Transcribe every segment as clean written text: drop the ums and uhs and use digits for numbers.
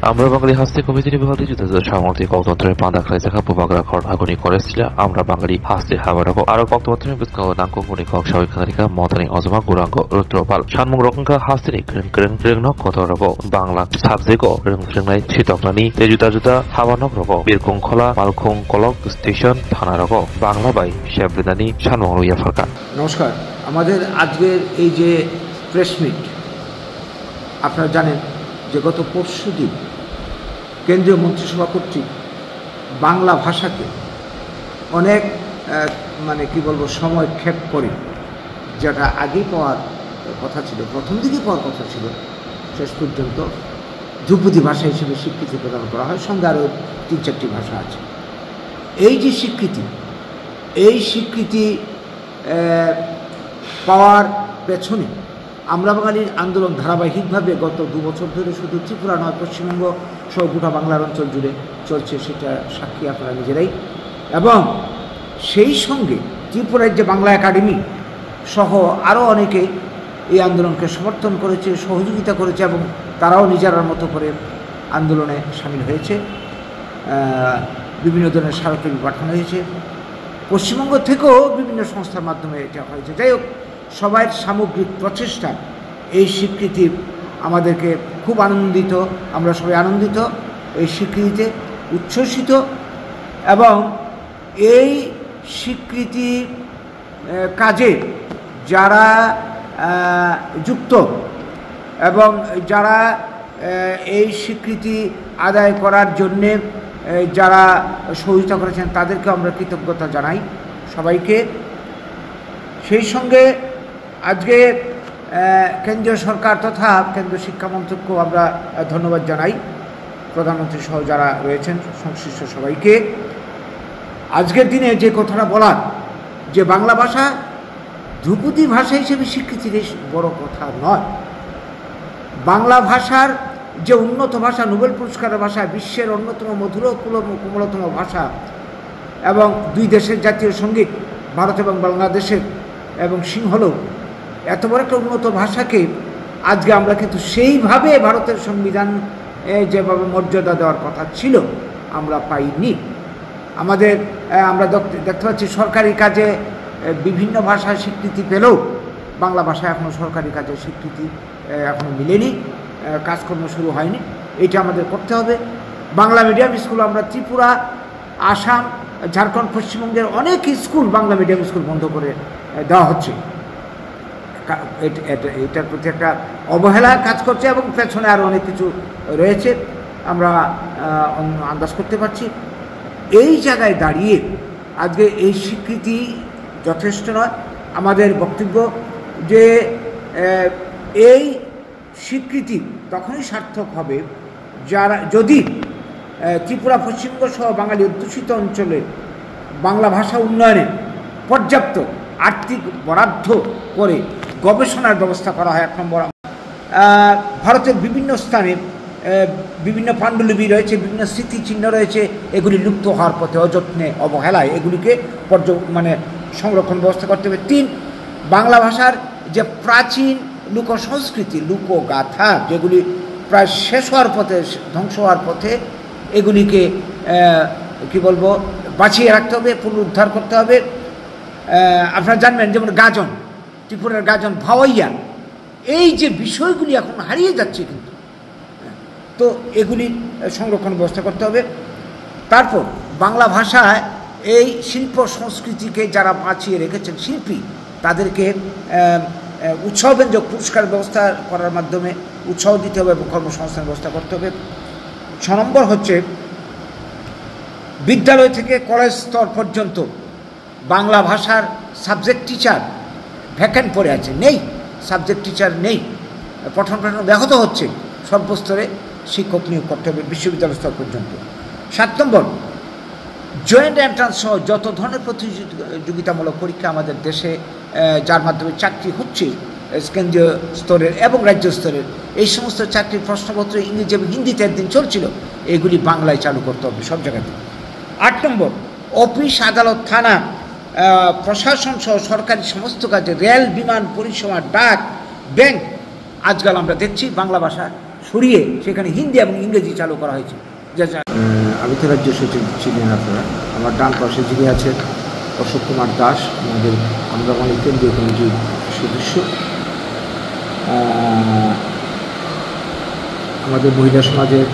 আমরা বাঙালি হাসতে কবিতা বিভাগে যুদ্ধ সামর্থ্য গণতন্ত্রের পাদাখাই দেখা পুবাগরা খর আগুনি করেছিল আমরা বাঙালি হাসতে হাবারক আরো গণতন্ত্রের বিস্কাও নাঙ্ক গুণিকক সাবিকারিকা মতানি অজমা গুরাঙ্গ রুদ্রপাল সানমুং রকঙ্কা হাসতে ক্রেং ক্রেং ন কতরক বাংলা সাবজেক্ট রেং রেংনাই ছিতকনানি তেজুতা জুতা হাবানক রক বিরকং খোলা মালখং কলক স্টেশন থানা রক বাংলা বাই শেবলিদানি সানমুং রুইয়া ফারকা। নমস্কার। আমাদের আজকের এই যে প্রেস মিট, আপনারা জানেন যে গত পরশুদিন কেন্দ্রীয় মন্ত্রিসভা কর্তৃক বাংলা ভাষাকে অনেক সময় ক্ষেপ করে, যেটা আগে পাওয়ার কথা ছিল, প্রথম দিকে পাওয়ার কথা ছিল, শেষ পর্যন্ত ধ্রুপদী ভাষা হিসেবে স্বীকৃতি প্রদান করা হয়। সঙ্গে আরও 3-4টি ভাষা আছে। এই যে স্বীকৃতি, এই স্বীকৃতি পাওয়ার পেছনে আমরা বাঙালির আন্দোলন ধারাবাহিকভাবে গত 2 বছর ধরে শুধু ত্রিপুরা নয়, পশ্চিমবঙ্গ সহ গোটা বাংলার অঞ্চল জুড়ে চলছে, সেটা সাক্ষী আপনারা নিজেরাই। এবং সেই সঙ্গে ত্রিপুরার যে বাংলা একাডেমি সহ আরও অনেকে এই আন্দোলনকে সমর্থন করেছে, সহযোগিতা করেছে এবং তারাও নিজেরার মতো করে আন্দোলনে সামিল হয়েছে। বিভিন্ন ধরনের স্মারকলিপি পাঠানো হয়েছে। পশ্চিমবঙ্গ থেকেও বিভিন্ন সংস্থার মাধ্যমে এটা হয়েছে। যাই হোক, সবার সামগ্রিক প্রচেষ্টা এই স্বীকৃতি আমাদেরকে খুব আনন্দিত, আমরা সবাই আনন্দিত, এই স্বীকৃতিতে উচ্ছ্বসিত। এবং এই স্বীকৃতি কাজে যারা যুক্ত এবং যারা এই স্বীকৃতি আদায় করার জন্যে যারা সহযোগিতা করেছেন তাদেরকে আমরা কৃতজ্ঞতা জানাই সবাইকে। সেই সঙ্গে আজকে কেন্দ্রীয় সরকার তথা কেন্দ্রীয় শিক্ষা মন্ত্রককেও আমরা ধন্যবাদ জানাই, প্রধানমন্ত্রী সহ যারা রয়েছেন সংশ্লিষ্ট সবাইকে। আজকের দিনে যে কথাটা বলার, যে বাংলা ভাষা ধ্রুপদী ভাষা হিসেবে স্বীকৃতির বড় কথা নয়। বাংলা ভাষার যে উন্নত ভাষা, নোবেল পুরস্কারের ভাষা, বিশ্বের অন্যতম মধুর কোমলতম ভাষা এবং 2 দেশের জাতীয় সঙ্গীত, ভারত এবং বাংলাদেশের এবং সিংহল, এত বড় একটা উন্নত ভাষাকে আজকে আমরা কিন্তু সেইভাবে ভারতের সংবিধান যেভাবে মর্যাদা দেওয়ার কথা ছিল আমরা পাইনি। আমরা দেখতে পাচ্ছি সরকারি কাজে বিভিন্ন ভাষায় স্বীকৃতি পেলেও বাংলা ভাষা এখনও সরকারি কাজে স্বীকৃতি এখনও মিলেনি, কাজকর্ম শুরু হয়নি। এটা আমাদের করতে হবে। বাংলা মিডিয়াম স্কুল আমরা ত্রিপুরা, আসাম, ঝাড়খণ্ড, পশ্চিমবঙ্গের অনেক স্কুল বাংলা মিডিয়াম স্কুল বন্ধ করে দেওয়া হচ্ছে। এটার প্রতি একটা অবহেলা কাজ করছে এবং পেছনে আরও অনেক কিছু রয়েছে, আমরা আন্দাজ করতে পারছি। এই জায়গায় দাঁড়িয়ে আজকে এই স্বীকৃতি যথেষ্ট নয়। আমাদের বক্তব্য যে এই স্বীকৃতি তখনই সার্থক হবে যদি ত্রিপুরা, পশ্চিমবঙ্গ সহ বাঙালি অধ্যুষিত অঞ্চলে বাংলা ভাষা উন্নয়নে পর্যাপ্ত আর্থিক বরাদ্দ করে গবেষণার ব্যবস্থা করা হয়। 1 নম্বর, ভারতের বিভিন্ন স্থানে বিভিন্ন পাণ্ডুলিপি রয়েছে, বিভিন্ন স্মৃতিচিহ্ন রয়েছে, এগুলি লুপ্ত হওয়ার পথে অযত্নে, অবহেলায় এগুলিকে সংরক্ষণ ব্যবস্থা করতে হবে। 3, বাংলা ভাষার যে প্রাচীন লোক সংস্কৃতি, লোকগাথা, যেগুলি প্রায় শেষ হওয়ার পথে, ধ্বংস হওয়ার পথে, এগুলিকে বাঁচিয়ে রাখতে হবে, পুনরুদ্ধার করতে হবে। আপনারা জানবেন যেমন গাজন, ত্রিপুরার গাজন, ভাওয়াইয়া, এই যে বিষয়গুলি এখন হারিয়ে যাচ্ছে কিন্তু, তো এগুলির সংরক্ষণ ব্যবস্থা করতে হবে। তারপর বাংলা ভাষায় এই শিল্প সংস্কৃতিকে যারা বাঁচিয়ে রেখেছেন শিল্পী, তাদেরকে উৎসাহব্যঞ্জক পুরস্কার ব্যবস্থা করার মাধ্যমে উৎসাহ দিতে হবে এবং কর্মসংস্থানের ব্যবস্থা করতে হবে। 6 নম্বর হচ্ছে বিদ্যালয় থেকে কলেজ স্তর পর্যন্ত বাংলা ভাষার সাবজেক্ট টিচার ভ্যাকেন্ট পড়ে আছে, নেই, সাবজেক্ট টিচার নেই, পঠন পাঠন ব্যাহত হচ্ছে, সর্বস্তরে শিক্ষক নিয়োগ করতে হবে বিশ্ববিদ্যালয় স্তর পর্যন্ত। 7 নম্বর, জয়েন্ট এন্ট্রান্স সহ যত ধরনের প্রতিযোগিতামূলক পরীক্ষা আমাদের দেশে যার মাধ্যমে চাকরি হচ্ছে কেন্দ্রীয় স্তরের এবং রাজ্য স্তরের, এই সমস্ত চাকরির প্রশ্নপত্র ইংরেজি এবং হিন্দিতে একদিন চলছিল, এগুলি বাংলায় চালু করতে হবে সব জায়গাতে। 8 নম্বর, অফিস, আদালত, থানা, প্রশাসন সহ সরকারি সমস্ত কাজে, রেল, বিমান পরিষেবা, ডাক, ব্যাংক, আজকাল আমরা দেখছি বাংলা ভাষা সরিয়ে সেখানে হিন্দি এবং ইংরেজি চালু করা হয়েছে। আমি তো রাজ্য সচিব ছিলেন আপনারা, আমার ডান পাশে যিনি আছেন অশোক কুমার দাস, আমরা কেন্দ্রীয় কমিটির সদস্য। আমাদের মহিলা সমাজের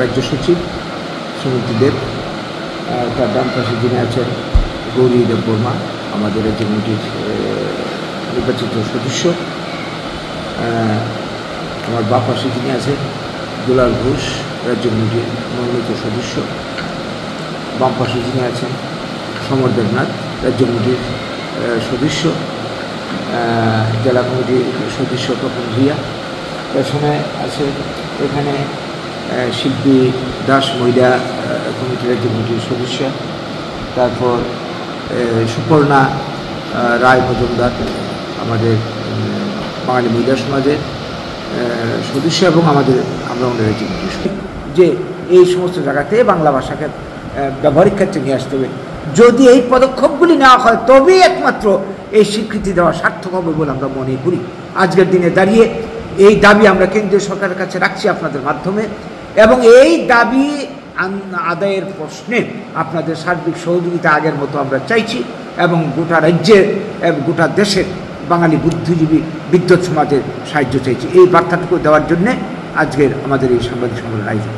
রাজ্য সচিব সুমতি দেব, তার ডান পাশে যিনি আছেন গৌরী দেব বর্মা, আমাদের রাজ্য কমিটির নির্বাচিত সদস্য। আমার বাম পাশে যিনি আছেন দুলাল ঘোষ, রাজ্য কমিটির মনোনীত সদস্য। বাম পাশে যিনি আছেন সমর দেবনাথ, রাজ্য কমিটির সদস্য, জেলা কমিটির সদস্য তপন ভূঁইয়া। পেছনে আছে এখানে শিল্পী দাস, মহিলা কমিটির রাজ্য কমিটির সদস্য। তারপর সুপর্ণা রায় মজুমদার, আমাদের বাঙালি মহিলা সমাজের সদস্য এবং আমরা রাজ্য কমিটির যে এই সমস্ত জায়গাতে বাংলা ভাষাকে ব্যবহারিক ক্ষেত্রে নিয়ে আসতে হবে। যদি এই পদক্ষেপগুলি নেওয়া হয় তবেই একমাত্র এই স্বীকৃতি দেওয়া সার্থক হবে বলে আমরা মনে করি। আজকের দিনে দাঁড়িয়ে এই দাবি আমরা কেন্দ্রীয় সরকারের কাছে রাখছি আপনাদের মাধ্যমে, এবং এই দাবি আদায়ের প্রশ্নে আপনাদের সার্বিক সহযোগিতা আগের মতো আমরা চাইছি, এবং গোটা রাজ্যের এবং গোটা দেশের বাঙালি বুদ্ধিজীবী বিদ্বৎ সমাজের সাহায্য চাইছি। এই বার্তাটুকু দেওয়ার জন্যে আজকের আমাদের এই সাংবাদিক সম্মেলন আয়োজন।